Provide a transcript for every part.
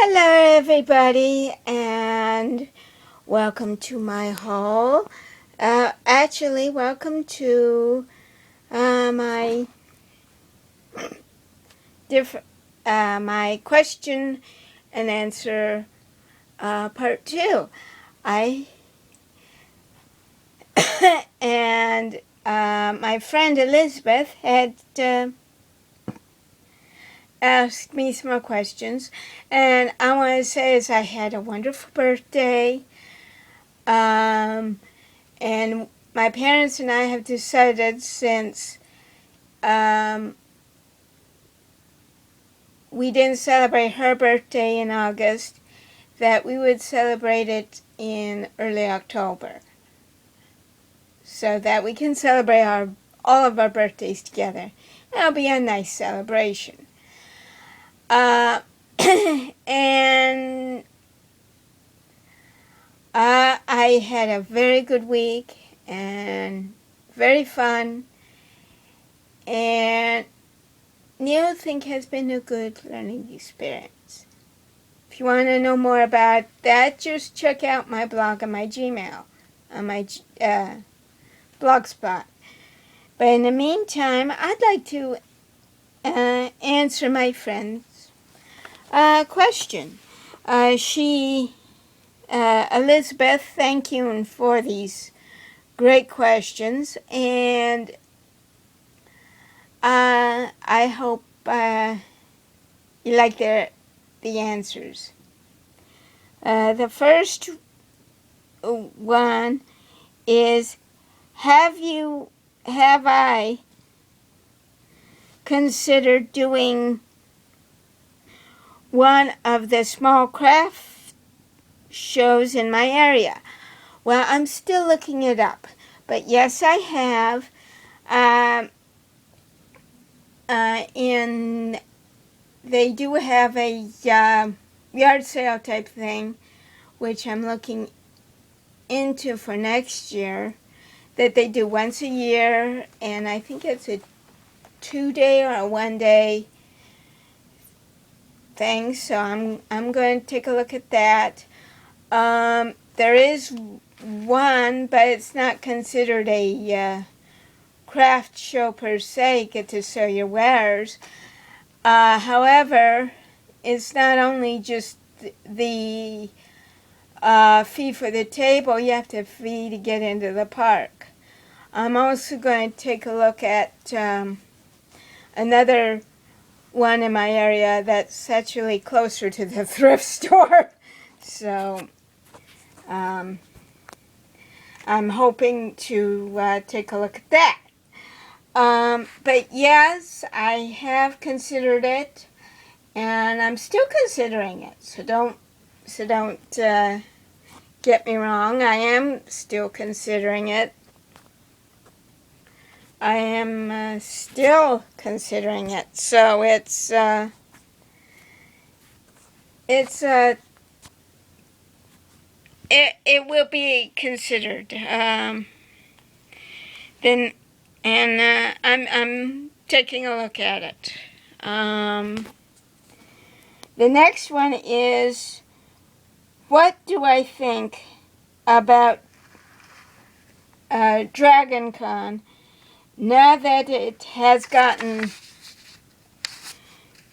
Hello everybody and welcome to my haul. Welcome to my my question and answer part 2. I and my friend Elizabeth had asked me some more questions, and I want to say is I had a wonderful birthday. And my parents and I have decided, since we didn't celebrate her birthday in August, that we would celebrate it in early October, so that we can celebrate all of our birthdays together. It'll be a nice celebration. And I had a very good week and very fun, and I think has been a good learning experience. If you want to know more about that, just check out my blog on my Gmail, on my blogspot. But in the meantime, I'd like to answer my friend's question. Elizabeth, thank you for these great questions, and I hope you like the answers. The first one is, have I considered doing one of the small craft shows in my area? Well, I'm still looking it up, but yes, I have. And they do have a yard sale type thing, which I'm looking into for next year, that they do once a year, and I think it's a 2-day or a 1-day thing, so I'm going to take a look at that. There is one, but it's not considered a craft show per se. Get to sell your wares. However, it's not only just the fee for the table. You have to fee to get into the park. I'm also going to take a look at another one in my area that's actually closer to the thrift store. So I'm hoping to take a look at that. But yes, I have considered it, and I'm still considering it. So don't get me wrong. I am still considering it. I am still considering it. So it will be considered. I'm taking a look at it. The next one is, what do I think about Dragon Con now that it has gotten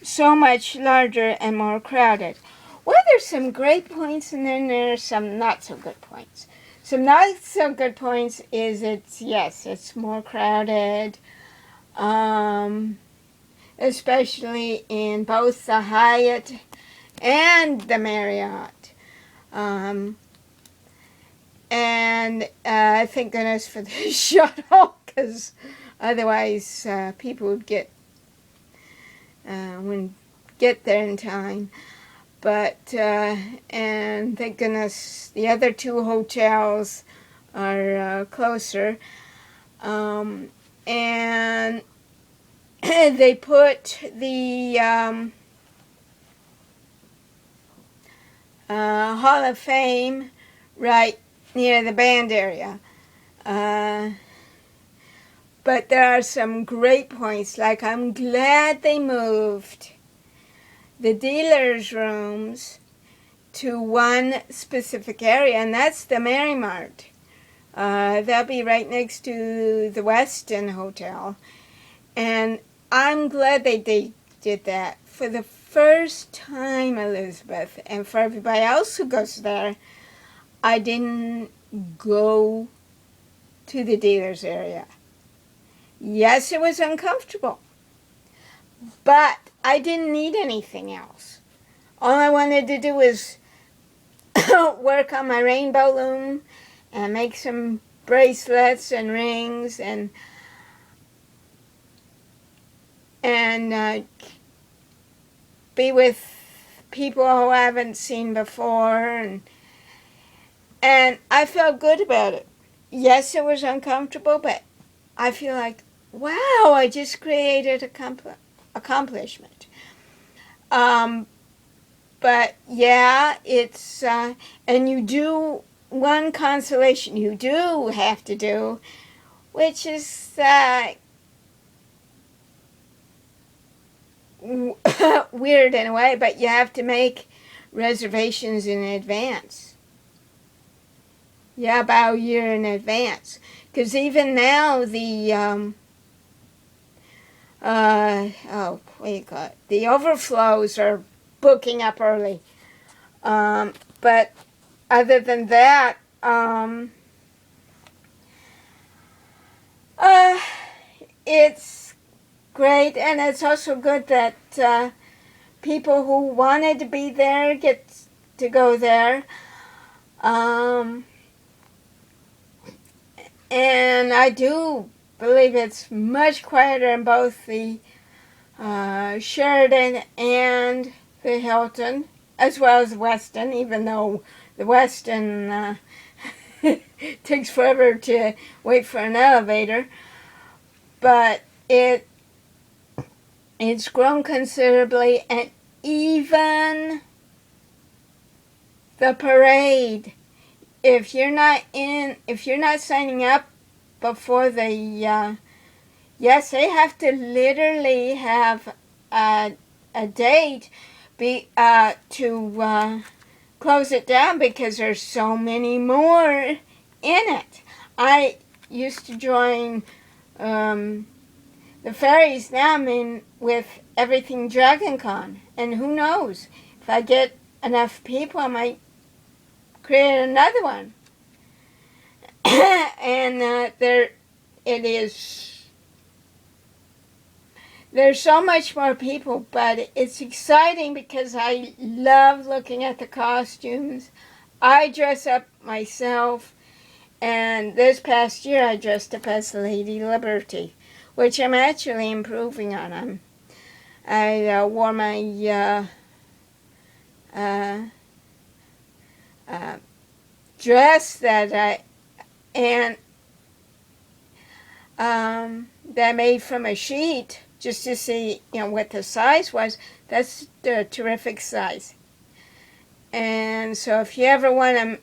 so much larger and more crowded? Well, there's some great points, and then there's some not so good points. Some not so good points is it's more crowded, especially in both the Hyatt and the Marriott. And thank goodness for the shuttle, because otherwise people would wouldn't get there in time. But and thank goodness the other two hotels are closer. And they put the Hall of Fame right near the band area. But there are some great points, like I'm glad they moved the dealer's rooms to one specific area, and that's the Mary Mart. They'll be right next to the Westin Hotel. And I'm glad they did that. For the first time, Elizabeth, and for everybody else who goes there, I didn't go to the dealer's area. Yes, it was uncomfortable, but I didn't need anything else. All I wanted to do was work on my rainbow loom and make some bracelets and rings and be with people who I haven't seen before, and I felt good about it. Yes, it was uncomfortable, but I feel like, wow, I just created accomplishment. But yeah, it's and you do one consolation you do have to do, which is weird in a way, but you have to make reservations in advance. Yeah, about a year in advance. Because even now, the what do you call it? The overflows are booking up early. But other than that, it's great, and it's also good that people who wanted to be there get to go there. And I do believe it's much quieter in both the Sheraton and the Hilton, as well as the Westin, even though the Westin takes forever to wait for an elevator. But it's grown considerably, and even the parade, if you're not signing up before the yes, they have to literally have a date to close it down, because there's so many more in it. I used to join the ferries. Now I'm in with everything Dragon Con, and who knows, if I get enough people, I might create another one. And there's so much more people, but it's exciting because I love looking at the costumes. I dress up myself, and this past year I dressed up as Lady Liberty, which I'm actually improving on. I wore my dress that I made from a sheet, just to see, what the size was. That's the terrific size. And so if you ever want to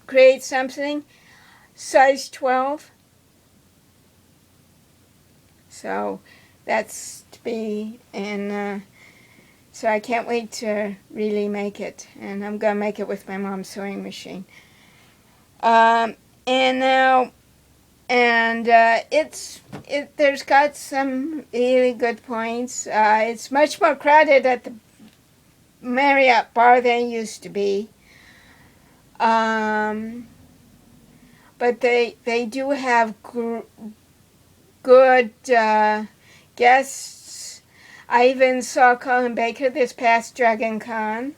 create something, size 12. So that's to be, and so I can't wait to really make it. And I'm going to make it with my mom's sewing machine. There's got some really good points. It's much more crowded at the Marriott bar than it used to be. But they do have good guests. I even saw Colin Baker this past Dragon Con.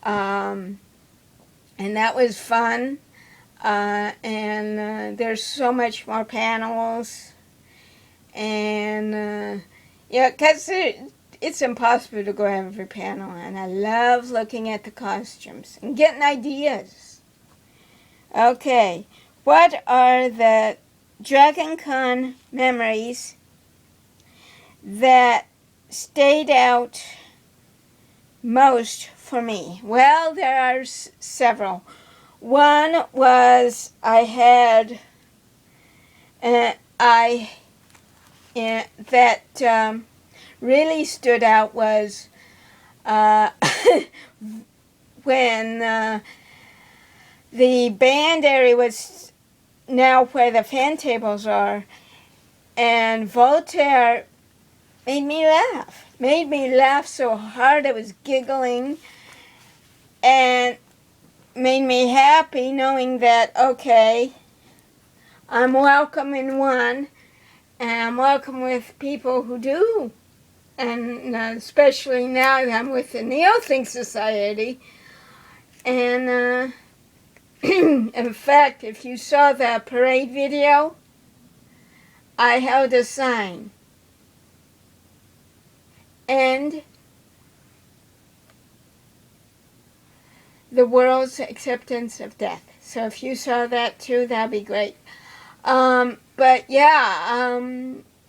And that was fun. And there's so much more panels. And because it's impossible to go every panel. And I love looking at the costumes and getting ideas. Okay, what are the Dragon Con memories that stayed out most for me? Well, there are several. One was that really stood out was uh, when the band area was now where the fan tables are, and Voltaire made me laugh so hard I was giggling, and made me happy knowing that, okay, I'm welcome in one, and I'm welcome with people who do. And especially now that I'm with the Neo-Think Society. And in fact, if you saw the parade video, I held a sign. End the world's acceptance of death. So if you saw that too, that'd be great. But yeah,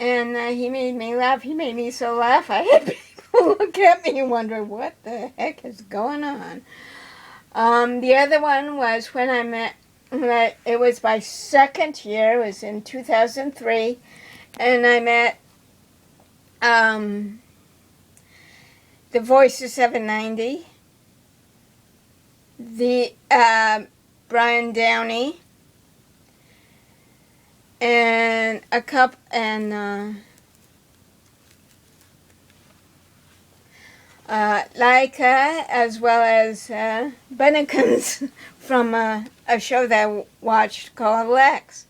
and he made me laugh. He made me so laugh. I had people look at me and wonder what the heck is going on. The other one was when I met. It was my second year. It was in 2003, and I met the Voice of 790, the Brian Downey, and a couple, and Laika, as well as Bunnykins from a show that I watched called Lex.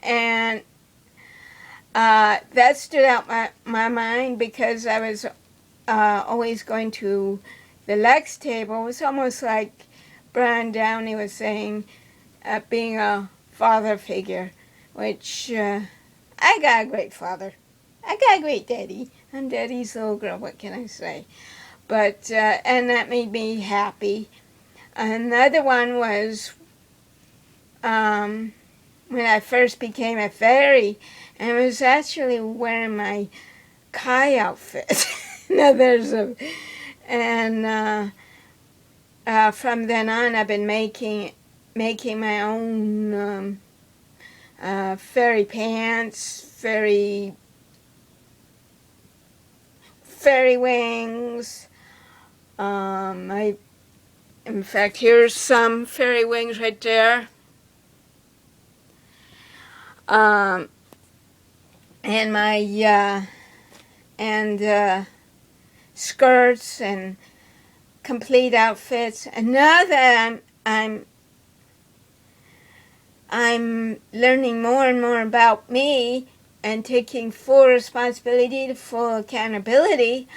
And that stood out my mind because I was always going to the Lex table. It was almost like Brian Downey was saying, being a father figure, which I got a great father. I got a great daddy. I'm daddy's little girl, what can I say? But, and that made me happy. Another one was when I first became a fairy, and I was actually wearing my Kai outfit. Now there's a, and from then on I've been making my own fairy pants, fairy wings. In fact, here's some fairy wings right there. And my skirts and complete outfits. And now that I'm learning more and more about me and taking full responsibility, full accountability,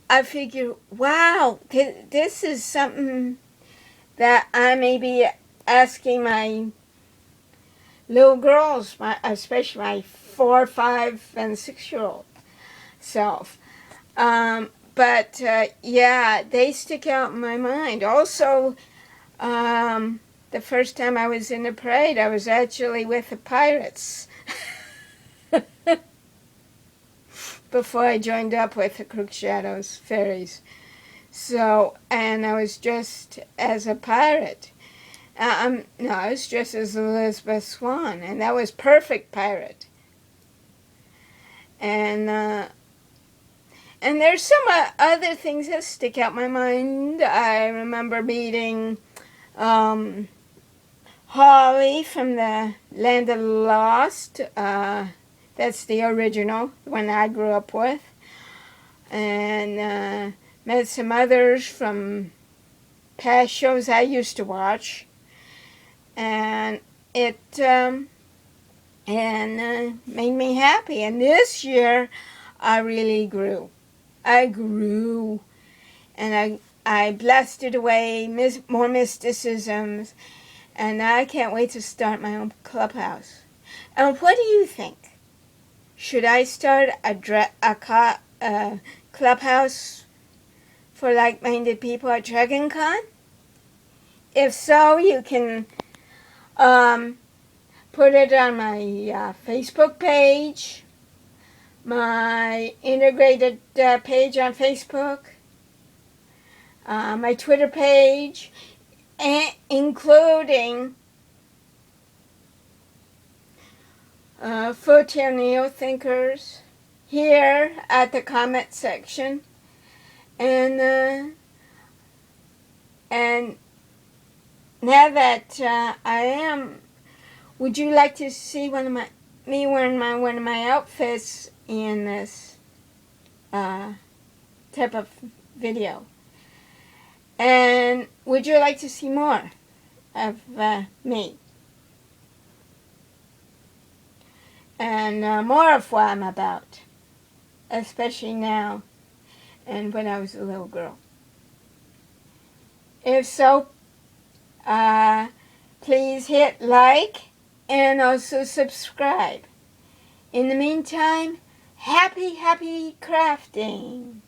I figure, wow, this is something that I may be asking my little girls, especially my 4, 5, and 6-year-old self. But yeah, they stick out in my mind. Also, the first time I was in the parade, I was actually with the pirates. Before I joined up with the Crook Shadows fairies. So, and I was dressed as a pirate. No, I was dressed as Elizabeth Swann, and that was perfect pirate. And there's some other things that stick out my mind. I remember meeting Holly from the Land of the Lost. That's the original, the one I grew up with. And met some others from past shows I used to watch. And it made me happy. And this year, I really grew. I grew. And I blasted away more mysticisms. And I can't wait to start my own clubhouse. And what do you think? Should I start a clubhouse for like-minded people at Dragon Con? If so, you can put it on my Facebook page, my integrated page on Facebook, my Twitter page, and including Foothill Neo Thinkers here at the comment section. And now that I am, would you like to see me wearing one of my outfits in this type of video? And would you like to see more of me? And more of what I'm about, especially now and when I was a little girl. If so, please hit like and also subscribe. In the meantime, happy crafting!